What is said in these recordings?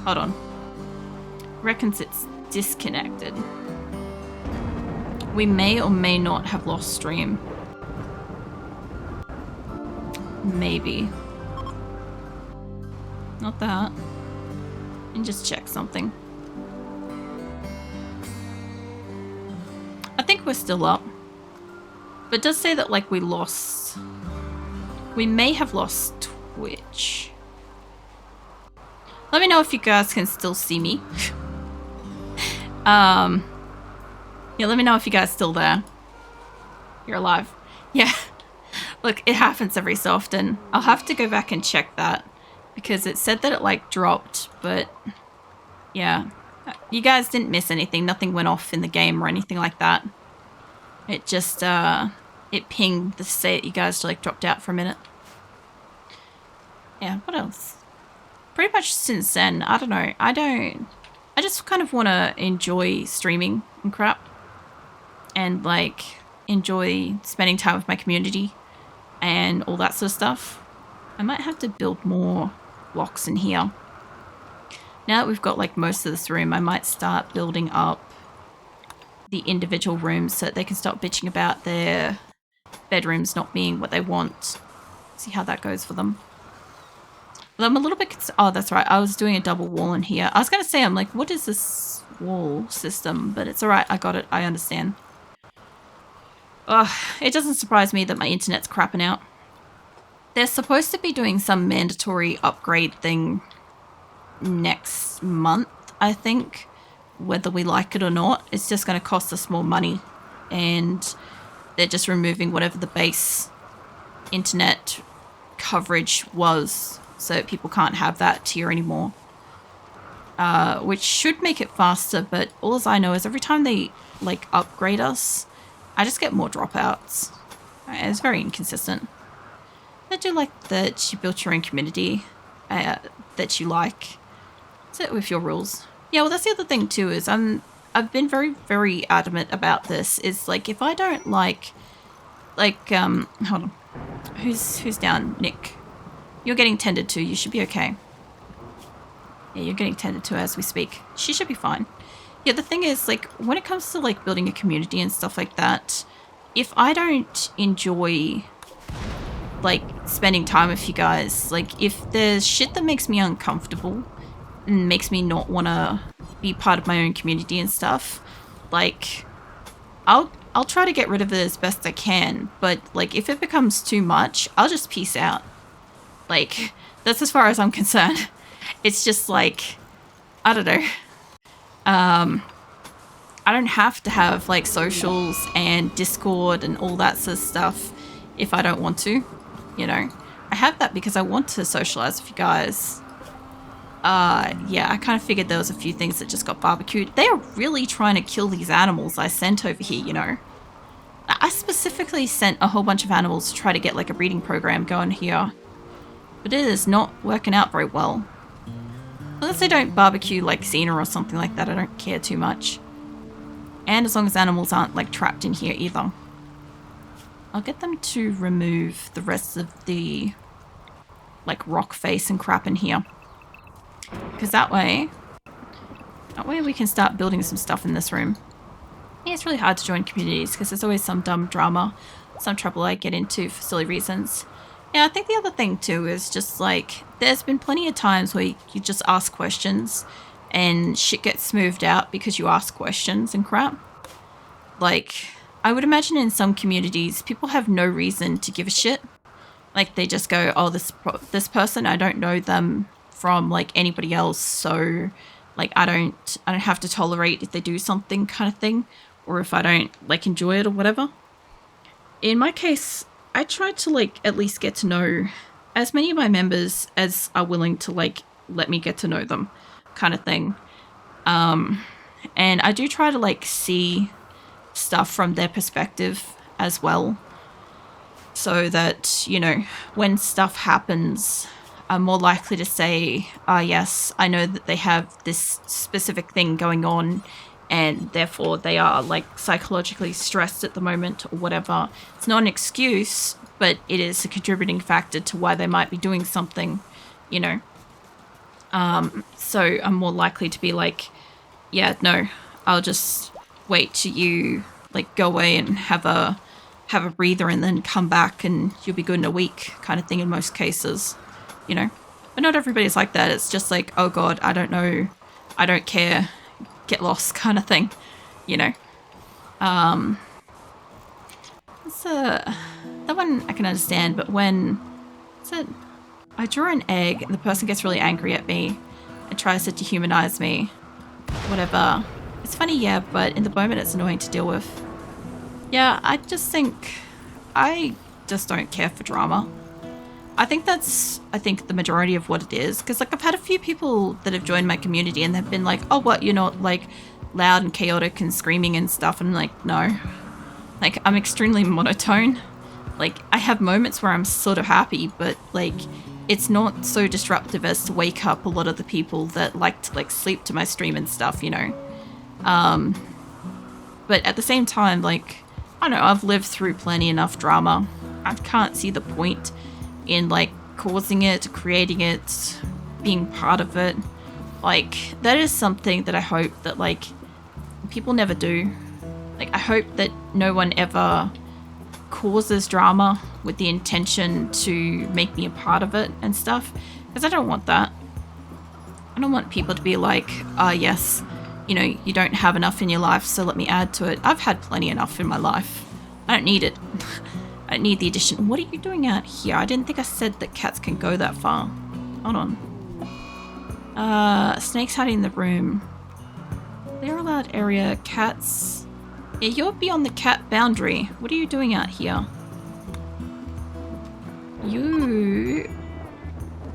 Hold on. Reckons it's disconnected. We may or may not have lost stream. Maybe. Not that. And just check something. I think we're still up. But it does say that, like, we lost... We may have lost Twitch. Let me know if you guys can still see me. Yeah, let me know if you guys still there. You're alive. Yeah. Look, it happens every so often. I'll have to go back and check that. Because it said that it, like, dropped, but... Yeah. You guys didn't miss anything. Nothing went off in the game or anything like that. It just, it pinged to say that you guys, like, dropped out for a minute. Yeah, what else? Pretty much since then, I don't know. I just kind of want to enjoy streaming and crap. And, like, enjoy spending time with my community and all that sort of stuff. I might have to build more blocks in here. Now that we've got, like, most of this room, I might start building up the individual rooms so that they can stop bitching about their bedrooms not being what they want. See how that goes for them. But I'm a little bit... Oh, that's right. I was doing a double wall in here. I was going to say, I'm like, what is this wall system? But it's alright. I got it. I understand. Ugh, it doesn't surprise me that my internet's crapping out. They're supposed to be doing some mandatory upgrade thing next month, I think. Whether we like it or not, it's just going to cost us more money. And they're just removing whatever the base internet coverage was, so that people can't have that tier anymore. Which should make it faster, but all I know is every time they, like, upgrade us, I just get more dropouts. It's very inconsistent. I do like that you built your own community that you like. Sit with your rules. Yeah, well, that's the other thing too, is I've been very, very adamant about this, is, like, if I don't like, hold on. Who's down? Nick. You're getting tended to. You should be okay. Yeah, you're getting tended to as we speak. She should be fine. Yeah, the thing is, like, when it comes to, like, building a community and stuff like that, if I don't enjoy, like, spending time with you guys, like, if there's shit that makes me uncomfortable and makes me not want to be part of my own community and stuff, like, I'll try to get rid of it as best I can, but, like, if it becomes too much, I'll just peace out. Like, that's as far as I'm concerned. It's just, like, I don't know. I don't have to have, like, socials and Discord and all that sort of stuff if I don't want to, you know. I have that because I want to socialize with you guys. Yeah, I kind of figured there was a few things that just got barbecued. They are really trying to kill these animals I sent over here, you know. I specifically sent a whole bunch of animals to try to get, like, a breeding program going here. But it is not working out very well. Unless they don't barbecue, like, Xena or something like that, I don't care too much. And as long as animals aren't, like, trapped in here either. I'll get them to remove the rest of the, like, rock face and crap in here. Because that way we can start building some stuff in this room. Yeah, it's really hard to join communities because there's always some dumb drama, some trouble I get into for silly reasons. Yeah, I think the other thing too is just, like, there's been plenty of times where you just ask questions and shit gets smoothed out because you ask questions and crap. Like, I would imagine in some communities, people have no reason to give a shit. Like, they just go, oh, this person, I don't know them from, like, anybody else, so, like, I don't have to tolerate if they do something kind of thing, or if I don't, like, enjoy it or whatever. In my case, I try to, like, at least get to know as many of my members as are willing to, like, let me get to know them kind of thing. And I do try to, like, see stuff from their perspective as well, so that, you know, when stuff happens, I'm more likely to say, yes, I know that they have this specific thing going on and therefore they are, like, psychologically stressed at the moment or whatever. It's not an excuse, but it is a contributing factor to why they might be doing something, you know. So I'm more likely to be like, yeah, no, I'll just wait till you like go away and have a breather and then come back and you'll be good in a week kind of thing in most cases, you know. But not everybody's like that. It's just like, oh God, I don't know, I don't care, get lost kind of thing, you know. That one I can understand, but when I draw an egg and the person gets really angry at me and tries to dehumanize me, whatever. It's funny, yeah, but in the moment it's annoying to deal with. Yeah, I just don't care for drama. I think that's the majority of what it is. Because, like, I've had a few people that have joined my community and they've been like, oh, what, you're not, like, loud and chaotic and screaming and stuff. And I'm like, no. Like, I'm extremely monotone. Like, I have moments where I'm sort of happy, but, like, it's not so disruptive as to wake up a lot of the people that like to, like, sleep to my stream and stuff, you know? But at the same time, like, I don't know, I've lived through plenty enough drama. I can't see the point in, like, causing it, creating it, being part of it. Like, that is something that I hope that, like, people never do. Like, I hope that no one ever causes drama with the intention to make me a part of it and stuff. Because I don't want that. I don't want people to be like, ah, yes, you know, you don't have enough in your life, so let me add to it. I've had plenty enough in my life. I don't need it. I don't need the addition. What are you doing out here? I didn't think I said that cats can go that far. Hold on. Snakes hiding in the room. Clear allowed area. Cats. Yeah, you're beyond the cat boundary. What are you doing out here? You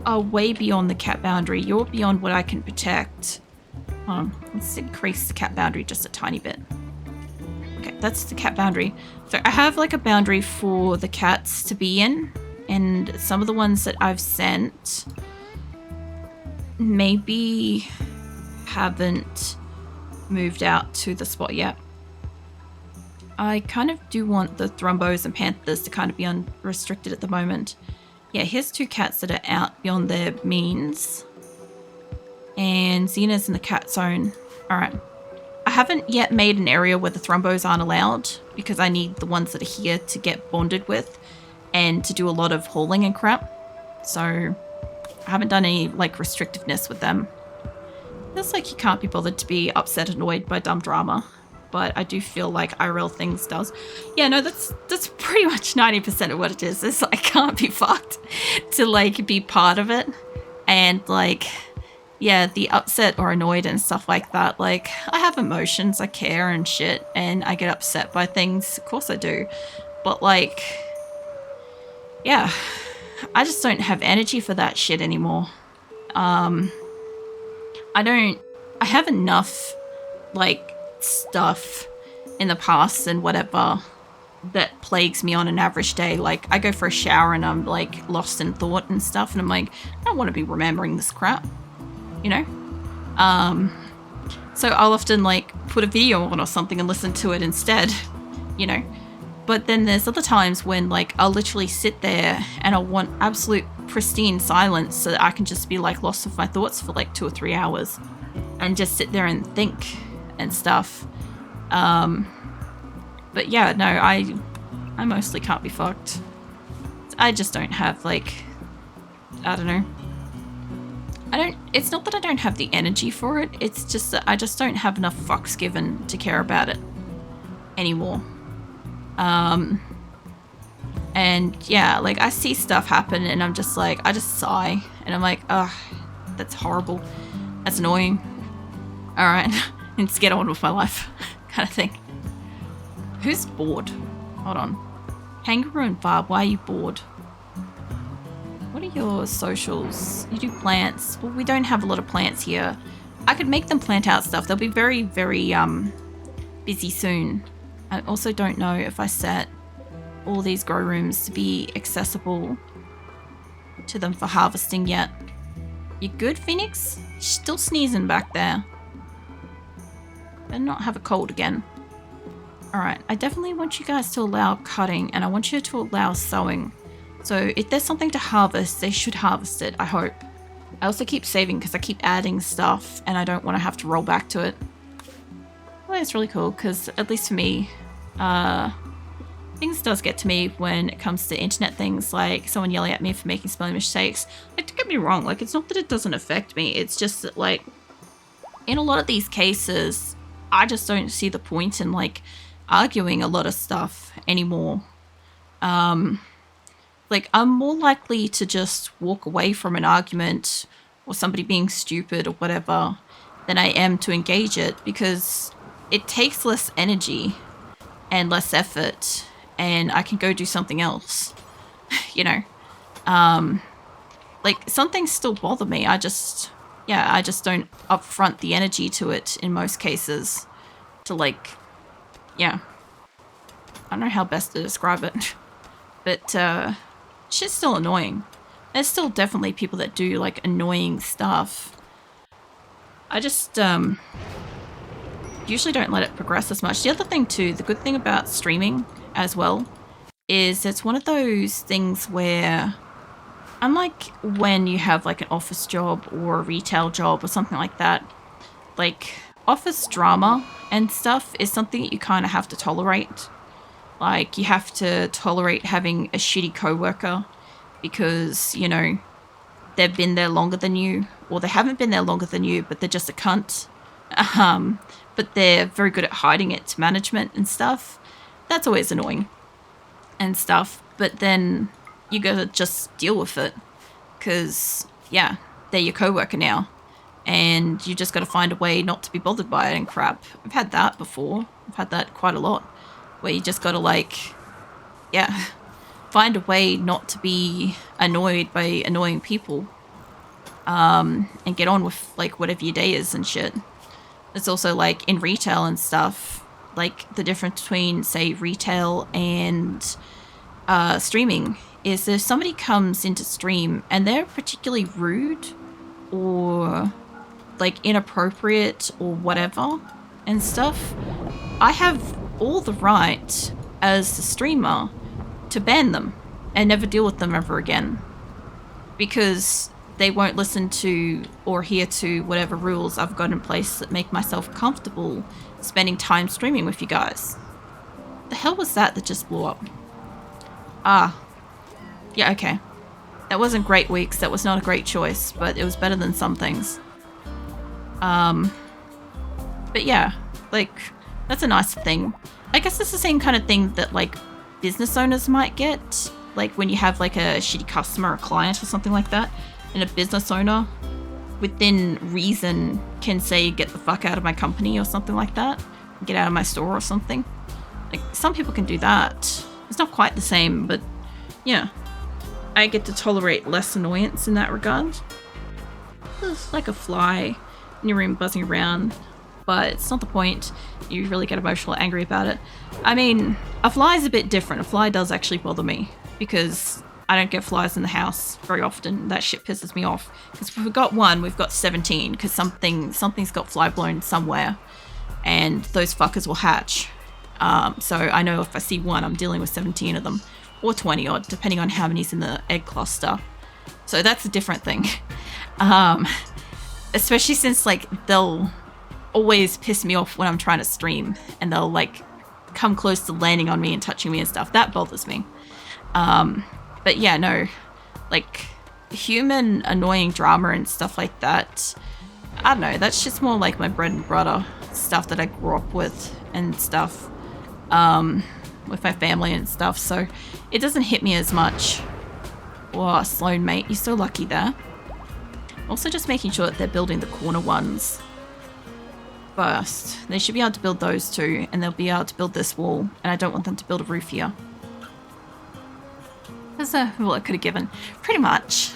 are way beyond the cat boundary. You're beyond what I can protect. Let's increase the cat boundary just a tiny bit. Okay, that's the cat boundary. So I have like a boundary for the cats to be in, and some of the ones that I've sent maybe haven't moved out to the spot yet. I kind of do want the thrombos and panthers to kind of be unrestricted at the moment. Yeah, here's two cats that are out beyond their means. And Xena's in the cat zone. Alright. I haven't yet made an area where the thrombos aren't allowed because I need the ones that are here to get bonded with and to do a lot of hauling and crap. So I haven't done any like restrictiveness with them. Feels like you can't be bothered to be upset, annoyed by dumb drama. But I do feel like IRL things does. Yeah, no, that's pretty much 90% of what it is. Is I can't be fucked to like be part of it. And like, yeah, the upset or annoyed and stuff like that. Like, I have emotions, I care and shit, and I get upset by things. Of course I do. But like, yeah, I just don't have energy for that shit anymore. I have enough like stuff in the past and whatever that plagues me on an average day. Like, I go for a shower and I'm like lost in thought and stuff, and I'm like, I don't want to be remembering this crap, you know. So I'll often like put a video on or something and listen to it instead, you know. But then there's other times when like I'll literally sit there and I'll want absolute pristine silence so that I can just be like lost with my thoughts for like 2 or 3 hours and just sit there and think and stuff. But yeah, no, I mostly can't be fucked. I just don't have like, I don't know. It's not that I don't have the energy for it, it's just that I just don't have enough fucks given to care about it anymore. And yeah, like I see stuff happen and I'm just like, I just sigh and I'm like, ugh, that's horrible. That's annoying. All right, and just get on with my life kind of thing. Who's bored? Hold on. Kangaroo and Barb, why are you bored? What are your socials? You do plants. Well, we don't have a lot of plants here. I could make them plant out stuff. They'll be very, very busy soon. I also don't know if I set all these grow rooms to be accessible to them for harvesting yet. You good, Phoenix? Still sneezing back there. Better not have a cold again. Alright, I definitely want you guys to allow cutting, and I want you to allow sowing. So if there's something to harvest, they should harvest it, I hope. I also keep saving because I keep adding stuff and I don't want to have to roll back to it. Well, it's really cool because, at least for me, things does get to me when it comes to internet things, like someone yelling at me for making spelling mistakes. Like, don't get me wrong, like, it's not that it doesn't affect me, it's just that, like, in a lot of these cases, I just don't see the point in, like, arguing a lot of stuff anymore. Like, I'm more likely to just walk away from an argument or somebody being stupid or whatever than I am to engage it, because it takes less energy and less effort, and I can go do something else, you know? Like, some things still bother me. I just don't upfront the energy to it in most cases to, like, yeah. I don't know how best to describe it, but, shit's still annoying. There's still definitely people that do, like, annoying stuff. I just, usually don't let it progress as much. The other thing too, the good thing about streaming as well, is it's one of those things where, unlike when you have like an office job or a retail job or something like that, like office drama and stuff is something that you kind of have to tolerate. Like, you have to tolerate having a shitty coworker because, you know, they've been there longer than you, or they haven't been there longer than you, but they're just a cunt. But they're very good at hiding it to management and stuff. That's always annoying and stuff. But then you gotta just deal with it because, yeah, they're your coworker now. And you just gotta find a way not to be bothered by it and crap. I've had that before. I've had that quite a lot. Where you just gotta, like, yeah, find a way not to be annoyed by annoying people. And get on with, like, whatever your day is and shit. It's also, like, in retail and stuff, like, the difference between, say, retail and streaming is if somebody comes into stream and they're particularly rude or, like, inappropriate or whatever and stuff, I have all the right as the streamer to ban them and never deal with them ever again, because they won't listen to or adhere to whatever rules I've got in place that make myself comfortable spending time streaming with you guys. The hell was that just blew up? Ah. Yeah, okay. That wasn't great weeks. That was not a great choice, but it was better than some things. But yeah, like, that's a nice thing. I guess it's the same kind of thing that, like, business owners might get. Like, when you have, like, a shitty customer or client or something like that, and a business owner, within reason, can say, get the fuck out of my company or something like that. Get out of my store or something. Like, some people can do that. It's not quite the same, but yeah. I get to tolerate less annoyance in that regard. There's like a fly in your room buzzing around, but it's not the point. You really get emotional, angry about it. I mean, a fly is a bit different. A fly does actually bother me because I don't get flies in the house very often. That shit pisses me off. Because if we've got one, we've got 17, because something's got fly blown somewhere, and those fuckers will hatch. So I know if I see one, I'm dealing with 17 of them, or 20 odd, depending on how many's in the egg cluster. So that's a different thing. Especially since, like, they'll always piss me off when I'm trying to stream, and they'll, like, come close to landing on me and touching me and stuff. That bothers me. But yeah, no, like, human annoying drama and stuff like that, I don't know, that's just more like my bread and butter stuff that I grew up with and stuff, with my family and stuff, so it doesn't hit me as much. Oh, Sloan, mate, you're so lucky there. Also just making sure that they're building the corner ones first. They should be able to build those too, and they'll be able to build this wall, and I don't want them to build a roof here. That's all I could have given. Pretty much.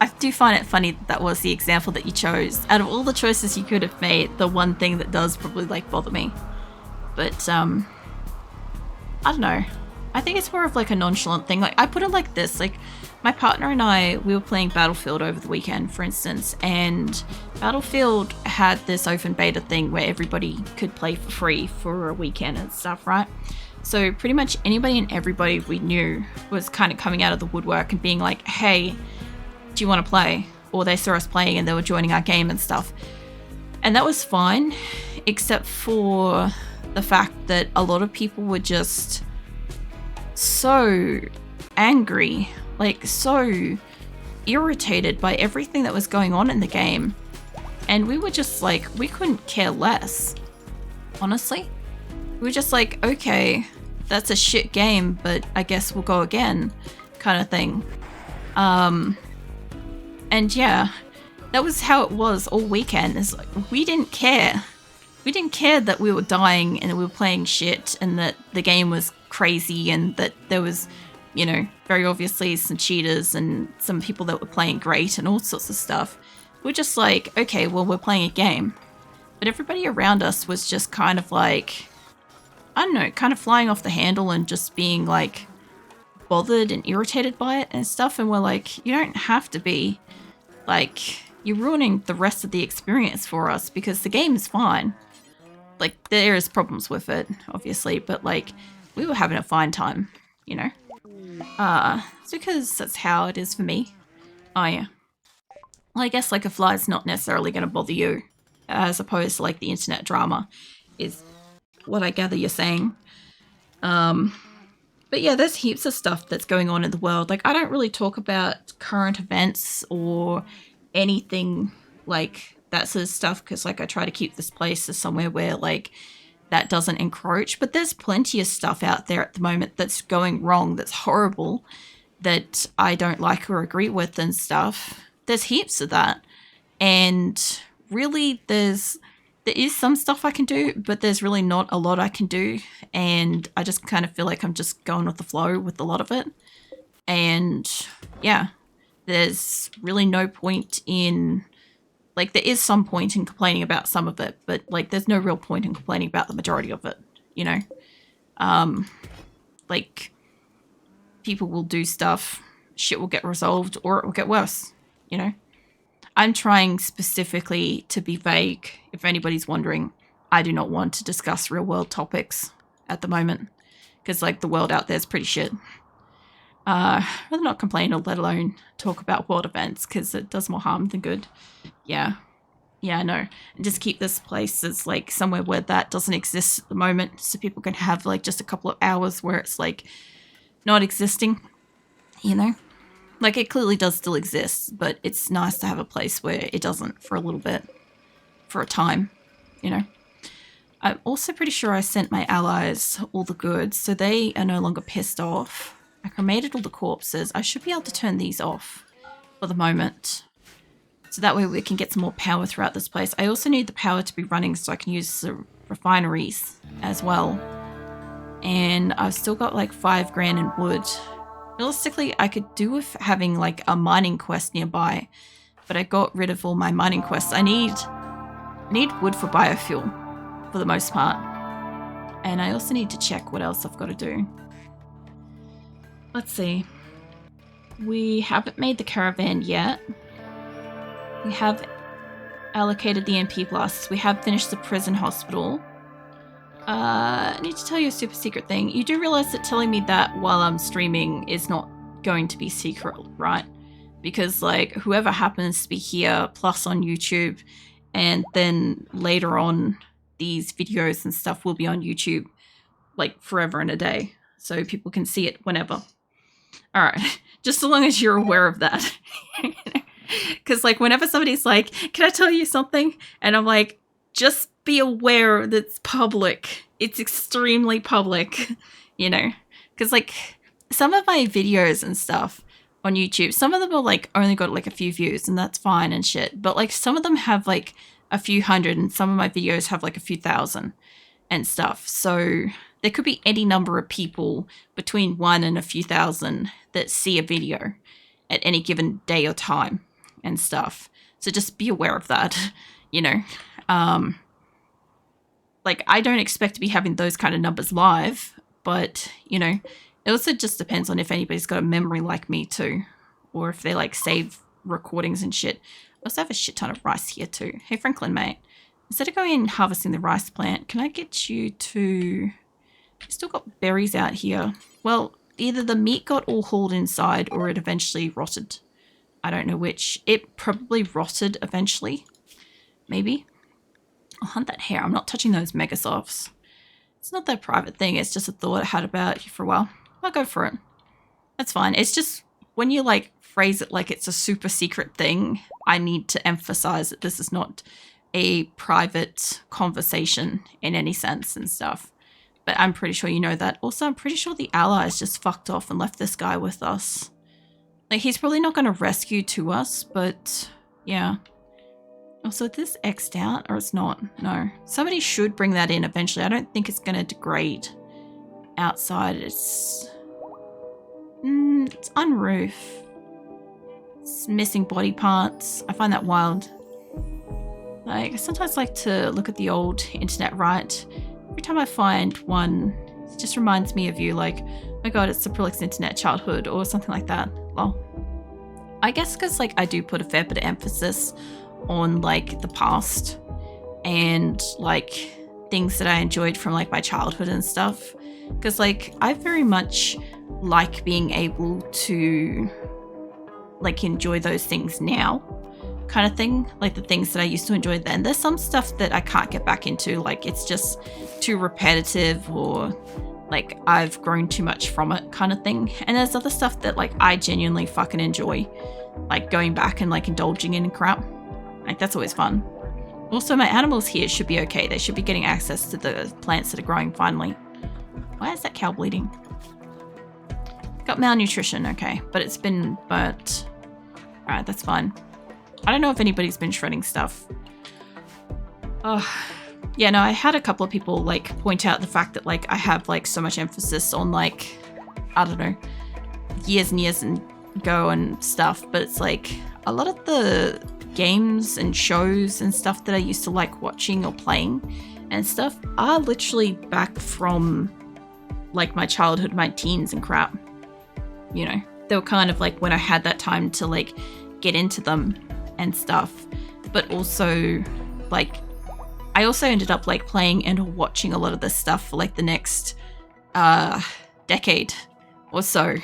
I do find it funny that was the example that you chose. Out of all the choices you could have made, the one thing that does probably, like, bother me. But, I don't know. I think it's more of, like, a nonchalant thing. Like, I put it like this. Like, my partner and I, we were playing Battlefield over the weekend, for instance, and Battlefield had this open beta thing where everybody could play for free for a weekend and stuff, right? So pretty much anybody and everybody we knew was kind of coming out of the woodwork and being like, hey, do you want to play? or they saw us playing and they were joining our game and stuff. And that was fine, except for the fact that a lot of people were just so angry, like so irritated by everything that was going on in the game. And we were just like, we couldn't care less, honestly. We were just like, okay, that's a shit game, but I guess we'll go again, kind of thing. And yeah, that was how it was all weekend. It's like, we didn't care. We didn't care that we were dying and we were playing shit and that the game was crazy and that there was, you know, very obviously some cheaters and some people that were playing great and all sorts of stuff. We're just like, okay, well, we're playing a game. But everybody around us was just kind of like, I don't know, kind of flying off the handle and just being like bothered and irritated by it and stuff. And we're like, you don't have to be. Like, you're ruining the rest of the experience for us because the game is fine. Like, there is problems with it, obviously, but like, we were having a fine time, you know? It's because that's how it is for me. Oh, yeah. Well, I guess like a fly's not necessarily going to bother you, as opposed to like the internet drama, is what I gather you're saying. But yeah, there's heaps of stuff that's going on in the world. Like, I don't really talk about current events or anything like that sort of stuff because, like, I try to keep this place as somewhere where, like, that doesn't encroach. But there's plenty of stuff out there at the moment that's going wrong, that's horrible, that I don't like or agree with and stuff. There's heaps of that. And really, there is some stuff I can do, but there's really not a lot I can do. And I just kind of feel like I'm just going with the flow with a lot of it. And yeah, there's really no point in, like, there is some point in complaining about some of it, but like, there's no real point in complaining about the majority of it, you know? Like, people will do stuff, shit will get resolved, or it will get worse, you know? I'm trying specifically to be vague. If anybody's wondering, I do not want to discuss real world topics at the moment because, like, the world out there is pretty shit. Rather not complain or let alone talk about world events because it does more harm than good. Yeah, I know. And just keep this place as like somewhere where that doesn't exist at the moment, so people can have like just a couple of hours where it's like not existing, you know. Like, it clearly does still exist, but it's nice to have a place where it doesn't for a little bit, for a time, you know. I'm also pretty sure I sent my allies all the goods, so they are no longer pissed off. I cremated all the corpses. I should be able to turn these off for the moment, so that way we can get some more power throughout this place. I also need the power to be running so I can use the refineries as well. And I've still got like 5 grand in wood. Realistically, I could do with having like a mining quest nearby, but I got rid of all my mining quests. I need wood for biofuel for the most part. And I also need to check what else I've got to do. Let's see. We haven't made the caravan yet. We have allocated the NP blasts. We have finished the prison hospital. I need to tell you a super secret thing. You do realize that telling me that while I'm streaming is not going to be secret, right? Because, like, whoever happens to be here, plus on YouTube, and then later on, these videos and stuff will be on YouTube, like, forever and a day. So people can see it whenever. Alright, just so long as you're aware of that. Because, like, whenever somebody's like, can I tell you something? And I'm like, just be aware that it's public. It's extremely public, you know? Because, like, some of my videos and stuff on YouTube, some of them are, like, only got, like, a few views, and that's fine and shit. But, like, some of them have, like, a few hundred, and some of my videos have, like, a few thousand and stuff. So there could be any number of people between 1 and a few thousand that see a video at any given day or time and stuff. So just be aware of that, you know? Like, I don't expect to be having those kind of numbers live, but, you know, it also just depends on if anybody's got a memory like me too, or if they, like, save recordings and shit. I also have a shit ton of rice here too. Hey, Franklin, mate, instead of going and harvesting the rice plant, can I get you to... I've still got berries out here. Well, either the meat got all hauled inside or it eventually rotted. I don't know which. It probably rotted eventually. Maybe. I'll hunt that hare. I'm not touching those megasofts. It's not that private thing. It's just a thought I had about you for a while. I'll go for it. That's fine. It's just when you like phrase it like it's a super secret thing, I need to emphasize that this is not a private conversation in any sense and stuff. But I'm pretty sure you know that. Also, I'm pretty sure the allies just fucked off and left this guy with us. Like, he's probably not going to rescue to us, but yeah. Also, is this X'd out or it's not? No. Somebody should bring that in eventually. I don't think it's going to degrade outside. It's on roof. It's missing body parts. I find that wild. Like, I sometimes like to look at the old internet, right? Every time I find one, it just reminds me of you, like, oh my god, it's the prolix internet childhood or something like that. Well, I guess because, like, I do put a fair bit of emphasis on, like, the past and, like, things that I enjoyed from, like, my childhood and stuff. Because, like, I very much like being able to, like, enjoy those things now, kind of thing. Like, the things that I used to enjoy then. There's some stuff that I can't get back into. Like, it's just too repetitive or, like, I've grown too much from it kind of thing. And there's other stuff that, like, I genuinely fucking enjoy. Like, going back and, like, indulging in crap. Like, that's always fun. Also, my animals here should be okay. They should be getting access to the plants that are growing finally. Why is that cow bleeding? Got malnutrition, okay. But it's been burnt. Alright, that's fine. I don't know if anybody's been shredding stuff. Oh, yeah, no, I had a couple of people, like, point out the fact that, like, I have, like, so much emphasis on, like, I don't know, years and years ago and stuff. But it's, like, a lot of the games and shows and stuff that I used to like watching or playing and stuff are literally back from, like, my childhood, my teens and crap. You know, they were kind of like when I had that time to, like, get into them and stuff. But also, like, I also ended up, like, playing and watching a lot of this stuff for, like, the next decade or so.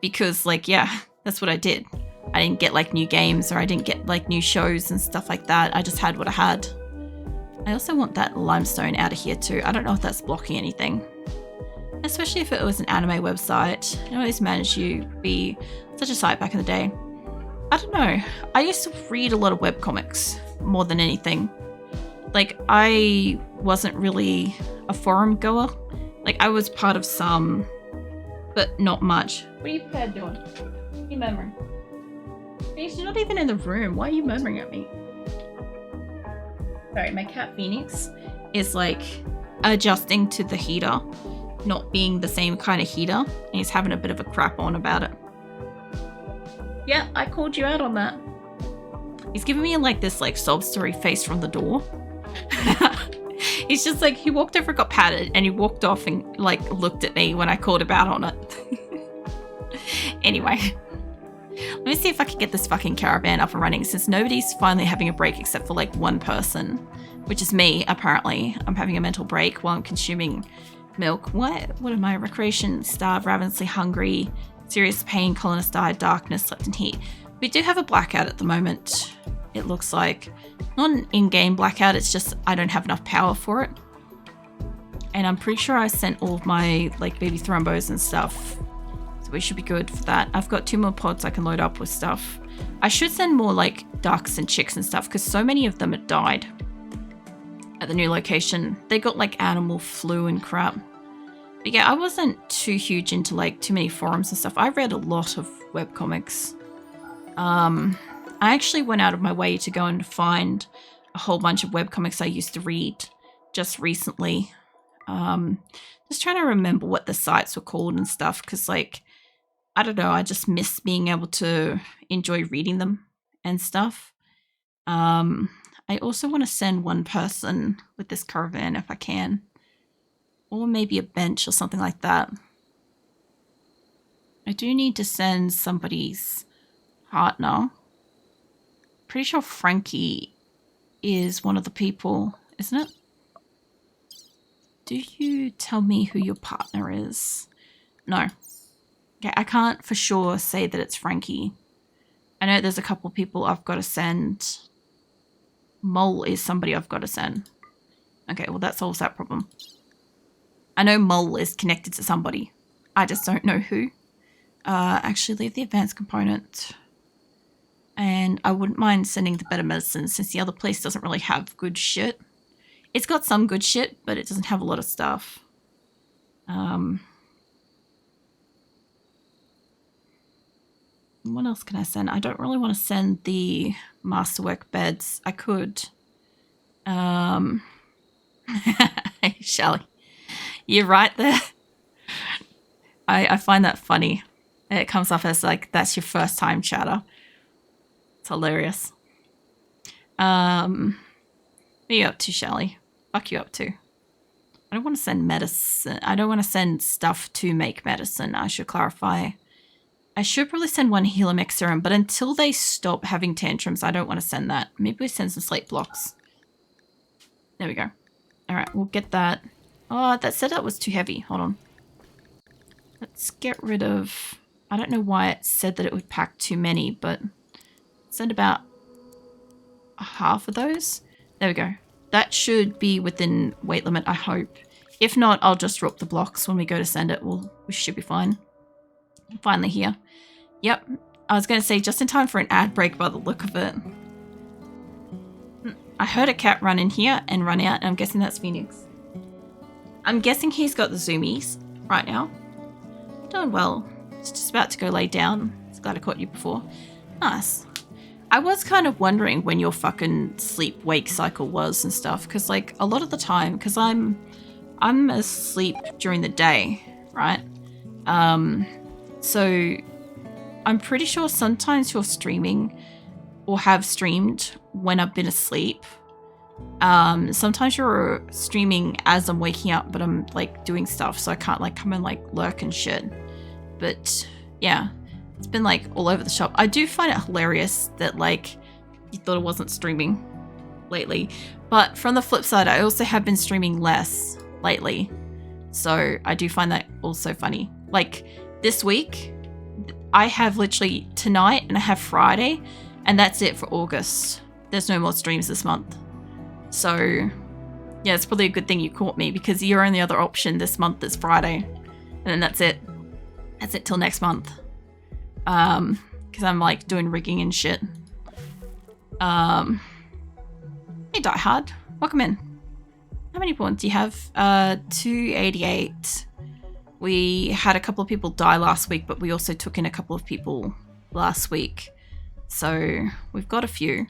Because, like, yeah, that's what I did. I didn't get, like, new games or I didn't get, like, new shows and stuff like that. I just had what I had. I also want that limestone out of here too. I don't know if that's blocking anything. Especially if it was an anime website. It always managed to be such a site back in the day. I don't know. I used to read a lot of webcomics more than anything. Like, I wasn't really a forum goer. Like, I was part of some, but not much. What are you prepared doing? What are you murmuring? You're not even in the room. Why are you murmuring at me? Sorry, my cat Phoenix is, like, adjusting to the heater not being the same kind of heater, and he's having a bit of a crap on about it. Yeah, I called you out on that. He's giving me, like, this, like, sob story face from the door. He's just, like, he walked over, got patted, and he walked off and, like, looked at me when I called him out on it. Anyway. Let me see if I can get this fucking caravan up and running, since nobody's finally having a break except for, like, one person, which is me, apparently. I'm having a mental break while I'm consuming milk. What am I? Recreation, starved, ravenously hungry, serious pain, colonist died, darkness, slept in heat. We do have a blackout at the moment, it looks like. Not an in-game blackout, it's just I don't have enough power for it. And I'm pretty sure I sent all of my, like, baby thrombos and stuff. So we should be good for that. I've got 2 more pods I can load up with stuff. I should send more, like, ducks and chicks and stuff, because so many of them had died at the new location. They got, like, animal flu and crap. But yeah, I wasn't too huge into, like, too many forums and stuff. I read a lot of webcomics. I actually went out of my way to go and find a whole bunch of webcomics I used to read just recently. Just trying to remember what the sites were called and stuff, because, like, I don't know, I just miss being able to enjoy reading them and stuff. I also want to send one person with this caravan if I can. Or maybe a bench or something like that. I do need to send somebody's partner. Pretty sure Frankie is one of the people, isn't it? Do you tell me who your partner is? No. Okay, I can't for sure say that it's Frankie. I know there's a couple people I've got to send. Mole is somebody I've got to send. Okay, well that solves that problem. I know Mole is connected to somebody. I just don't know who. Actually leave the advanced component. And I wouldn't mind sending the better medicine since the other place doesn't really have good shit. It's got some good shit, but it doesn't have a lot of stuff. What else can I send? I don't really want to send the masterwork beds. I could. Hey, Shelly. You're right there. I find that funny. It comes off as like, that's your first time chatter. It's hilarious. What are you up to, Shelly? Fuck you up to? I don't want to send medicine. I don't want to send stuff to make medicine. I should clarify. I should probably send one healer mech serum, but until they stop having tantrums, I don't want to send that. Maybe we send some slate blocks. There we go. All right, we'll get that. Oh, that setup was too heavy. Hold on. Let's get rid of... I don't know why it said that it would pack too many, but send about half of those. There we go. That should be within weight limit, I hope. If not, I'll just drop the blocks when we go to send it. We should be fine. I'm finally here. Yep. I was going to say just in time for an ad break by the look of it. I heard a cat run in here and run out, and I'm guessing that's Phoenix. I'm guessing he's got the zoomies right now. Doing well. It's just about to go lay down. It's glad I caught you before. Nice. I was kind of wondering when your fucking sleep-wake cycle was and stuff, because like a lot of the time, because I'm asleep during the day, right? So I'm pretty sure sometimes you're streaming or have streamed when I've been asleep. Sometimes you're streaming as I'm waking up, but I'm like doing stuff, so I can't like come and like lurk and shit. But yeah, it's been like all over the shop. I do find it hilarious that like you thought I wasn't streaming lately, but from the flip side, I also have been streaming less lately, so I do find that also funny. Like this week, I have literally tonight and I have Friday, and that's it for August. There's no more streams this month. So yeah, it's probably a good thing you caught me, because your only other option this month is Friday, and then that's it. That's it till next month. Because I'm like doing rigging and shit. Hey Die Hard, welcome in. How many points do you have? 288. We had a couple of people die last week, but we also took in a couple of people last week. So we've got a few.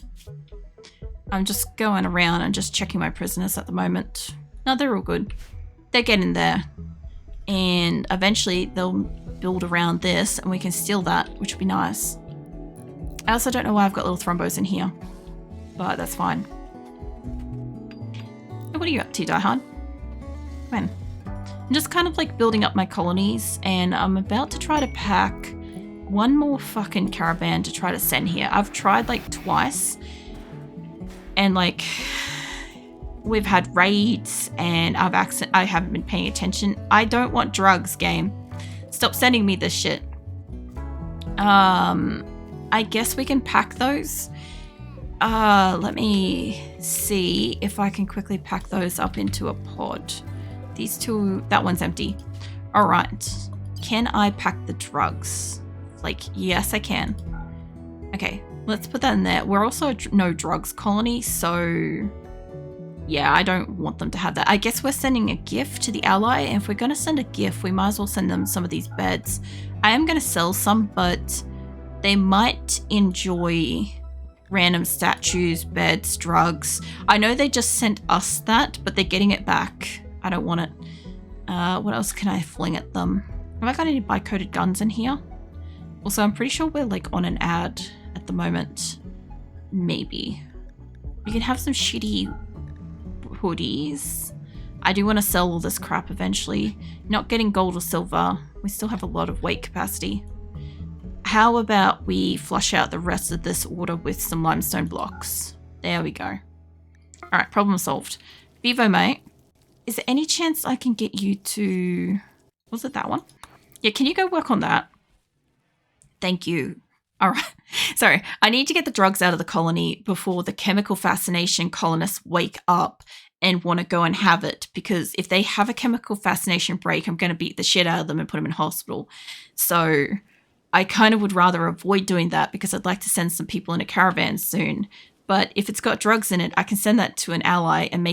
I'm just going around and just checking my prisoners at the moment. No, they're all good. They're getting there. And eventually they'll build around this and we can steal that, which would be nice. I also don't know why I've got little thrombos in here, but that's fine. What are you up to, Die Hard? When? I'm just kind of like building up my colonies, and I'm about to try to pack one more fucking caravan to try to send here. I've tried like twice, and like we've had raids and I haven't been paying attention. I don't want drugs, game. Stop sending me this shit. I guess we can pack those. Let me see if I can quickly pack those up into a pod. These two, that one's empty. All right. Can I pack the drugs? Like, yes, I can. Okay, let's put that in there. We're also a no drugs colony, so yeah, I don't want them to have that. I guess we're sending a gift to the ally, and if we're going to send a gift, we might as well send them some of these beds. I am going to sell some, but they might enjoy random statues, beds, drugs. I know they just sent us that, but they're getting it back. I don't want it. What else can I fling at them? Have I got any bi-coated guns in here? Also, I'm pretty sure we're like on an ad at the moment. Maybe. We can have some shitty hoodies. I do want to sell all this crap eventually. Not getting gold or silver. We still have a lot of weight capacity. How about we flush out the rest of this order with some limestone blocks? There we go. All right, problem solved. Bevo, mate. Is there any chance I can get you to... Was it that one? Yeah, can you go work on that? Thank you. All right. Sorry. I need to get the drugs out of the colony before the chemical fascination colonists wake up and want to go and have it. Because if they have a chemical fascination break, I'm going to beat the shit out of them and put them in hospital. So I kind of would rather avoid doing that because I'd like to send some people in a caravan soon. But if it's got drugs in it, I can send that to an ally and make